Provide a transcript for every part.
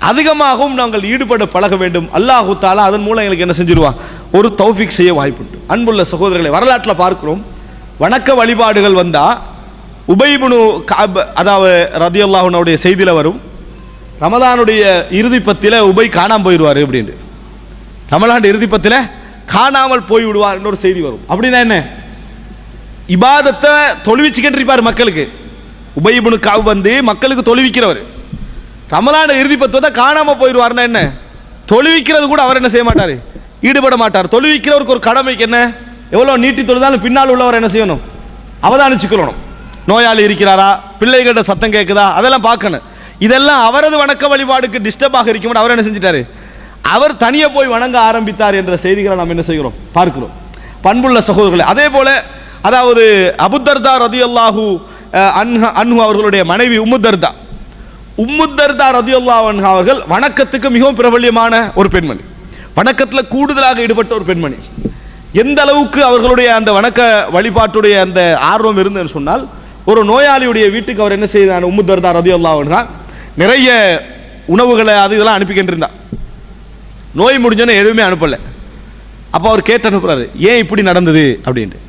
அதிகமாகவும் நாங்கள் ஈடுபட பழக வேண்டும். அல்லாஹு தஆலா அதன் மூலம் எங்களுக்கு என்ன செஞ்சிருவான், ஒரு தௌஃபீக் செய்ய வாய்ப்புண்டு. அன்புள்ள சகோதரர்களை, வரலாற்றில் பார்க்கிறோம், வணக்க வழிபாடுகள் வந்தா உபய் இப்னு கஅப் அதாவது ரலியல்லாஹு அன்ஹுடைய செய்தியில் வரும், ரமலானுடைய இறுதி பத்தில உபை காணாமல் போயிடுவார் அப்படின்னு. ரமலான் இறுதி பத்தில காணாமல் போய் விடுவார் என்ற ஒரு செய்தி வரும். அப்படின்னா என்ன, இபாதத்தை தொழுவிச்சுக்கிட்டு இருப்பார் மக்களுக்கு. உபய் இப்னு கஅப் வந்து மக்களுக்கு தொழுவிக்கிறவர். ரமலான் இறுதி பத்து வந்தால் காணாமல் போயிடுவார்னா என்ன, தொழுவிக்கிறது கூட அவர் என்ன செய்ய மாட்டார், ஈடுபட மாட்டார். தொழுவிக்கிறவருக்கு ஒரு கடமைக்கு என்ன, எவ்வளோ நீட்டி தொழுதாலும் பின்னால் உள்ளவர் என்ன செய்யணும், அவதானிச்சுக்கொள்ளணும். நோயாளி இருக்கிறாரா, பிள்ளைகிட்ட சத்தம் கேட்குதா, அதெல்லாம் பார்க்கணும். இதெல்லாம் அவரது வணக்க வழிபாடுக்கு டிஸ்டர்பாக இருக்கும். அவர் என்ன செஞ்சிட்டாரு, அவர் தனியே போய் வணங்க ஆரம்பித்தார் என்ற செய்திகளை நாம் என்ன செய்கிறோம், பார்க்கிறோம். பண்புள்ள சகோதரர்களே, அதே போல அதாவது அபூ தர்தா ரலியல்லாஹு அன்ஹு அவர்களுடைய மனைவி உம்மு தர்தா ரலியல்லாஹு அன்ஹா அவர்கள் வணக்கத்துக்கு மிகவும் பிரபல்யமான ஒரு பெண்மணி, வணக்கத்தில் கூடுதலாக ஈடுபட்ட ஒரு பெண்மணி. எந்த அளவுக்கு அவர்களுடைய அந்த வணக்க வழிபாட்டுடைய அந்த ஆர்வம் இருந்ததுன்னு சொன்னால், ஒரு நோயாளியுடைய வீட்டுக்கு அவர் என்ன செய்தார், உம்மு தர்தா ரலியல்லாஹு அன்ஹா நிறைய உணவுகளை அது இதெல்லாம் அனுப்பிக்கிட்டு இருந்தார். நோய் முடிஞ்சோன்னு எதுவுமே அனுப்பலை. அப்போ அவர் கேட்டு அனுப்புறாரு, ஏன் இப்படி நடந்தது அப்படின்ட்டு.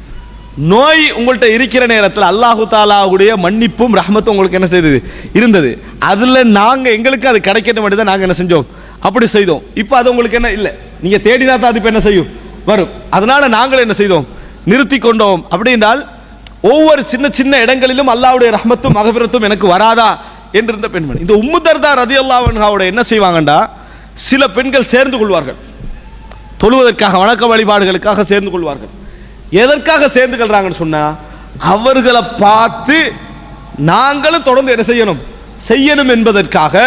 நோய் உங்கள்கிட்ட இருக்கிற நேரத்தில் அல்லாஹு தாலாவுடைய மன்னிப்பும் ரஹ்மத்தும் உங்களுக்கு என்ன செய்தது இருந்தது. அதில் நாங்கள் எங்களுக்கு அது கிடைக்கிற மட்டும் தான் நாங்கள் என்ன செஞ்சோம், அப்படி செய்தோம். இப்போ அது உங்களுக்கு என்ன இல்லை, நீங்கள் தேடினா தான் அது இப்போ என்ன செய்யும், வரும். அதனால நாங்கள் என்ன செய்தோம், நிறுத்தி கொண்டோம். அப்படின்றால் ஒவ்வொரு சின்ன சின்ன இடங்களிலும் அல்லாஹ்வுடைய ரஹ்மத்தும் மகஃபிரத்தும் எனக்கு வராதா என்றிருந்த பெண்மணி. இந்த உம்மு தர்தா ரலியல்லாஹு அன்ஹாவோட என்ன செய்வாங்கண்டா, சில பெண்கள் சேர்ந்து கொள்வார்கள், தொழுவதற்காக வணக்க வழிபாடுகளுக்காக சேர்ந்து கொள்வார்கள். எதற்காக சேர்ந்து கொள்றாங்கன்னு சொன்னா, அவர்களை பார்த்து நாங்களும் தொடர்ந்து என்ன செய்யணும் என்பதற்காக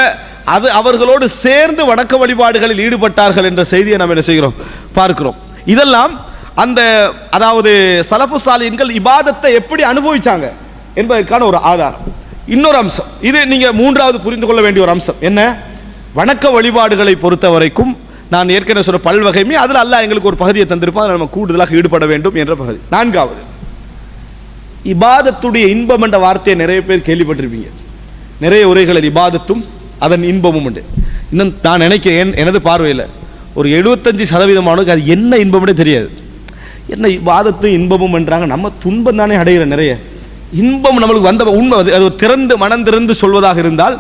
அது அவர்களோடு சேர்ந்து வணக்க வழிபாடுகளில் ஈடுபட்டார்கள் என்ற செய்தியை நாம் என்ன செய்கிறோம், பார்க்கிறோம். இதெல்லாம் அந்த அதாவது சலஃபு சாலிஹீன்கள் இபாதத்தை எப்படி அனுபவிச்சாங்க என்பதற்கான ஒரு ஆதாரம். இன்னொரு அம்சம், இது நீங்க மூன்றாவது புரிந்து கொள்ள வேண்டிய ஒரு அம்சம் என்ன, வணக்க வழிபாடுகளை பொறுத்த வரைக்கும் நான் ஏற்கனவே சொல்ற பல்வகைமே அதில் அல்லாஹ் எங்களுக்கு ஒரு பகுதியை தந்திருப்பான், நம்ம கூடுதலாக ஈடுபட வேண்டும் என்ற பகுதி. நான்காவது, இபாதத்துடைய இன்பம் என்ற வார்த்தையை நிறைய பேர் கேள்விப்பட்டிருப்பீங்க. நிறைய உரைகளில் இபாதத்தும் அதன் இன்பமும் உண்டு. இன்னும் நான் நினைக்கிறேன், எனது பார்வையில் ஒரு 75% அது என்ன இன்பம்னே தெரியாது. என்ன இபாதத்தும் இன்பமும் என்றாங்க, நம்ம துன்பம் தானே அடைகிற. நிறைய இன்பம் நம்மளுக்கு வந்த உண்மை அது திறந்து மனம் திறந்து சொல்வதாக இருந்தால்,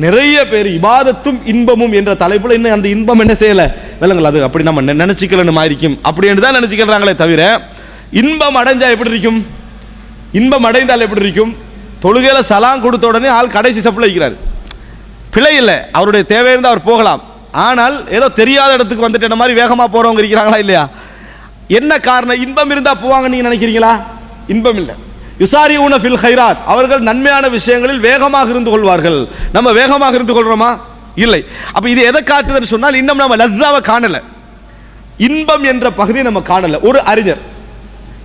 நிறைய பேர் இபாதத்தும் இன்பமும் என்ற தலைப்புல இன்னும் அந்த இன்பம் என்ன செய்யல விலங்குகள், அது அப்படி நம்ம நினைச்சிக்கலன்னு மாறிக்கும் அப்படின்னு தான் நினைச்சுக்கிறாங்களே தவிர, இன்பம் அடைஞ்சா எப்படி இருக்கும், இன்பம் அடைந்தால் எப்படி இருக்கும், தொழுகையில சலாம் கொடுத்த உடனே ஆள் கடைசி சப்பில் வைக்கிறார், பிழை இல்லை, அவருடைய தேவை இருந்தால் அவர் போகலாம். ஆனால் ஏதோ தெரியாத இடத்துக்கு வந்துட்டு மாதிரி வேகமா போறவங்க இருக்கிறாங்களா இல்லையா, என்ன காரணம், இன்பம் இருந்தா போவாங்க நீங்க நினைக்கிறீங்களா, இன்பம் இல்லை. யுசாரிஊன ஃபில் கைராத், அவர்கள் நன்மையான விஷயங்களில் வேகமாக இருந்து கொள்வார்கள். நம்ம வேகமாக இருந்து கொள்றோமா, இல்லை. அப்ப இது எதை காட்டுதுன்னு சொன்னால், இன்னும் நம்ம லஸ்ஸாவை காணல, இன்பம் என்ற பகுதியை நம்ம காணல. ஒரு அறிஞர்,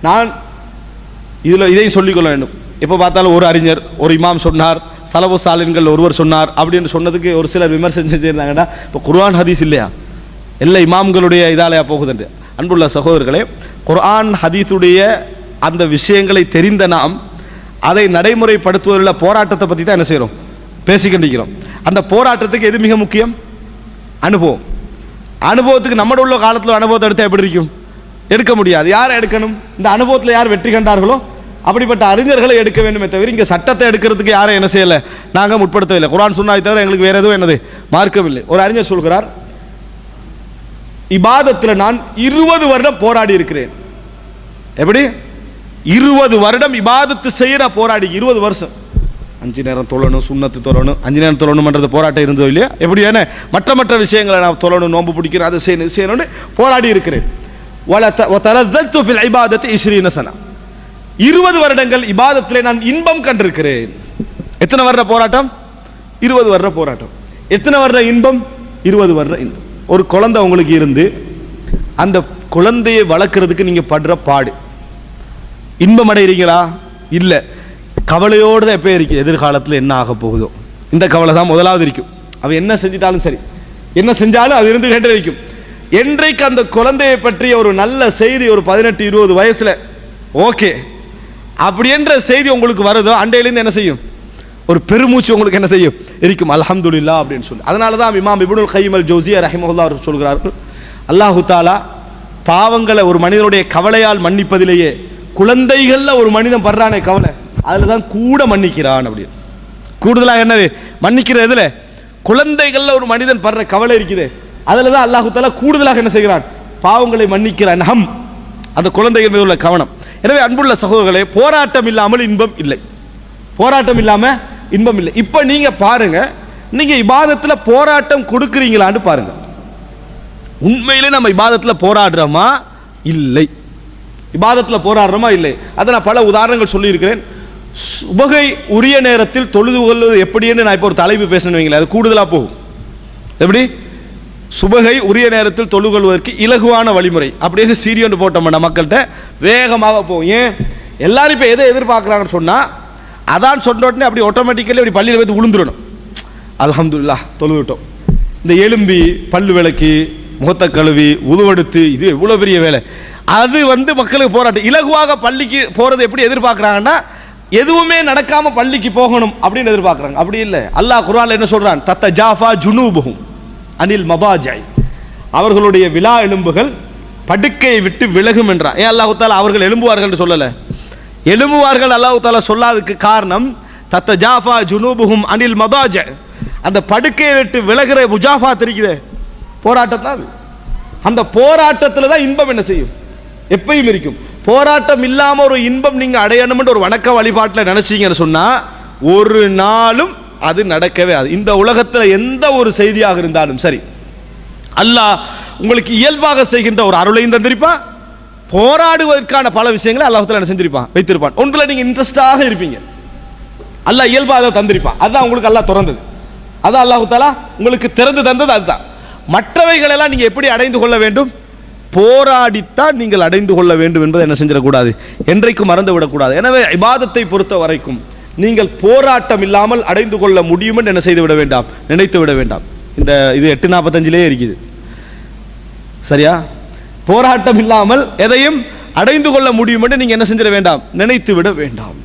நான் இதுல இதையும் சொல்லிக்கொள்ள வேண்டும், எப்போ பார்த்தாலும் ஒரு அறிஞர் ஒரு இமாம் சொன்னார், சலஃபு சாலிஹீன்கள் ஒருவர் சொன்னார் அப்படின்னு சொன்னதுக்கு ஒரு சிலர் விமர்சனம் செஞ்சிருந்தாங்கன்னா, இப்போ குர்ஆன் ஹதீஸ் இல்லையா, எல்லா இமாம்களுடைய இதாலையா போகுதுன்று. அன்புள்ள சகோதரர்களே, குர்ஆன் ஹதீஸுடைய அந்த விஷயங்களை தெரிந்த நாம் அதை நடைமுறைப்படுத்துவதில் போராட்டத்தை பற்றி தான் என்ன செய்கிறோம், பேசிக்கிட்டிருக்கிறோம். அந்த போராட்டத்துக்கு எது மிக முக்கியம், அனுபவம். அனுபவத்துக்கு நம்மளோட உள்ள காலத்தில் அனுபவத்தை எடுத்தால் எப்படி இருக்கும், எடுக்க முடியாது. யாரை எடுக்கணும், இந்த அனுபவத்தில் யார் வெற்றி கண்டார்களோ அப்படிப்பட்ட அறிஞர்களை எடுக்க வேண்டுமே தவிர இங்கே சட்டத்தை எடுக்கிறதுக்கு யாரும் என்ன செய்யலை, நாங்கள் முற்படுத்தவில்லை. குர்ஆன் சுன்னாவை தவிர எங்களுக்கு வேற எதுவும் என்னது மார்க்கம் இல்லை. ஒரு அறிஞர் சொல்கிறார், இபாதத்தில் நான் 20 வருடம் போராடி இருக்கிறேன். எப்படி 20 வருடம் இபாதத்து செய்யற போராடி, 20 வருஷம் 5 நேரம் தொழணும், சுன்னத்து தொழணும், 5 நேரம் தொழணும்ன்றது போராட்டம் இருந்ததோ இல்லையா, எப்படி என்ன மற்ற விஷயங்களை நான் தொழணும், நோன்பு பிடிக்கிறேன், அதை செய்யணும்னு போராடி இருக்கிறேன். 20 வருடங்கள் இபாதத்திலே நான் இன்பம் கண்டிருக்கிறேன். எத்தனை வருட போராட்டம், 20 வருட போராட்டம். எத்தனை வருட இன்பம், 20 வருட இன்பம். ஒரு குழந்தை உங்களுக்கு இருந்து அந்த குழந்தையை வளர்க்கறதுக்கு நீங்க படுற பாடு, இன்பம் அடைகிறீங்களா, இல்லை, கவலையோடு தான் எப்போ இருக்கு, எதிர்காலத்தில் என்ன ஆக போகுதோ இந்த கவலை தான் முதலாவது இருக்கும். அவன் என்ன செஞ்சிட்டாலும் சரி, என்ன செஞ்சாலும் அது இருந்து கேட்டு வைக்கும். என்றைக்கு அந்த குழந்தையை பற்றிய ஒரு நல்ல செய்தி ஒரு 18-20 வயசுல ஓகே அப்படி என்ற செய்தி உங்களுக்கு வருதோ, அண்டையிலேருந்து என்ன செய்யும், ஒரு பெருமூச்சு உங்களுக்கு என்ன செய்யும் இருக்கும் அல்ஹம்துலில்லாஹ் அப்படின்னு சொல்லி. அதனால தான் இமாம் இப்னுல் கய்யிம் அல் ஜௌஸிய்யா ரஹிமஹுல்லாஹ் அவர்கள் சொல்கிறார்கள், அல்லாஹு தஆலா பாவங்களை ஒரு மனிதனுடைய கவலையால் மன்னிப்பதிலேயே குழந்தைகள்ல ஒரு மனிதன் படுறானே கவலை, அதில் தான் கூட மன்னிக்கிறான் அப்படின்னு. கூடுதலாக என்னது மன்னிக்கிற எதுல? குழந்தைகள்ல ஒரு மனிதன் படுற கவலை இருக்குது, அதில் தான் அல்லாஹு தஆலா கூடுதலாக என்ன செய்கிறான்? பாவங்களை மன்னிக்கிறான். அந்த குழந்தைகள் மீது உள்ள கவனம். எனவே அன்புள்ள சகோதரர்களே, போராட்டம் இல்லாமல் இன்பம் இல்லை, போராட்டம் இல்லாம இன்பம் இல்லை. இப்ப நீங்க பாருங்க, நீங்க இபாதத்துல போராட்டம் கொடுக்குறீங்களான்னு பாருங்க. உண்மையிலே நம்ம இபாதத்துல போராடுறோமா இல்லை? இபாதத்துல போராடுறோமா இல்லை? அதை நான் பல உதாரணங்கள் சொல்லி இருக்கிறேன். சுபகை உரிய நேரத்தில் தொழுது கொள்வது எப்படின்னு நான் இப்போ ஒரு தலைப்பு பேசணும் வைங்களேன், அது கூடுதலா போகும். எப்படி சுபகை உரிய நேரத்தில் தொழுது கொள்வதற்கு இலகுவான வழிமுறை அப்படின்னு சீரியொன்று போட்டோம்னா மக்கள்கிட்ட வேகமாக போகும். ஏன் எல்லாரும் இப்போ எதை எதிர்பார்க்குறாங்கன்னு சொன்னா, அதான் சொன்ன உடனே அப்படி ஆட்டோமேட்டிக்கலி அப்படி பள்ளியில் போய் விழுந்துடணும். அல்ஹம்துலில்லாஹ் தொழுதுட்டோம். இந்த எலும்பி பல்லு விளக்கி முகத்தை கழுவி உதுவெடுத்து இது எவ்வளோ பெரிய வேலை. அது மக்களுக்கு போராட்டம். இலகுவாக பள்ளிக்கு போகிறது எப்படி எதிர்பார்க்குறாங்கன்னா, எதுவுமே நடக்காம பள்ளிக்கு போகணும் அப்படின்னு எதிர்பார்க்குறாங்க. அப்படி இல்லை. அல்லாஹ் குர்ஆன்ல என்ன சொல்றான்? தத்தஜாஃபா ஜுனூபுஹும் அனில் மபாஜை, அவர்களுடைய விலா எலும்புகள் படுக்கையை விட்டு விலகும் என்றான். ஏன் அல்லாஹ் தஆலா அவர்கள் எழும்புவார்கள் சொல்லலை? எழும்புவார்கள் அல்லாஹ் தஆலா சொல்லாததுக்கு காரணம் தத்தஜாஃபா ஜுனூபுஹும் அனில் மபாஜை, அந்த படுக்கையை விட்டு விலகிற முஜாஃபா தெரியுதே போராட்டம் தான். அந்த போராட்டத்தில் தான் இன்பம் என்ன செய்யும்? எப்பயும் இருக்கும். போராட்டம் இல்லாம ஒரு இன்பம் நீங்க அடையணும்னு ஒரு வணக்க வழிபாட்டில் நினைச்சீங்கன்னு சொன்னா ஒரு நாளும் அது நடக்கவே ஆகாது. இந்த உலகத்தில் எந்த ஒரு செய்தியாக இருந்தாலும் சரி, அல்லாஹ் உங்களுக்கு இயல்பாக செய்கின்ற ஒரு அருளையும் தந்திருப்பான், போராடுவதற்கான பல விஷயங்களை அல்லாஹ் தஆலா என்ன செஞ்சிருப்பான், வைத்திருப்பான். ஒன்றுல நீங்க இன்ட்ரெஸ்டாக இருப்பீங்க, அல்லாஹ் இயல்பாக தந்திருப்பான். அதுதான் உங்களுக்கு அல்லாஹ் திறந்தது, அதான் அல்லாஹ் தஆலா உங்களுக்கு திறந்து தந்தது. அதுதான். மற்றவைகள் எல்லாம் நீங்க எப்படி அடைந்து கொள்ள வேண்டும்? போராடித்தான் நீங்கள் அடைந்து கொள்ள வேண்டும் என்பதை என்ன செஞ்சிடக்கூடாது, என்றைக்கும் மறந்து விடக்கூடாது. எனவே இபாதத்தை பொறுத்த வரைக்கும் நீங்கள் போராட்டம் இல்லாமல் அடைந்து கொள்ள முடியும் என்று என்ன செய்து விட வேண்டாம், நினைத்து விட வேண்டாம். இது 8:45 இருக்குது, சரியா? போராட்டம் இல்லாமல் எதையும் அடைந்து கொள்ள முடியும் என்று நீங்க என்ன செஞ்சிட வேண்டாம், நினைத்து விட வேண்டாம்.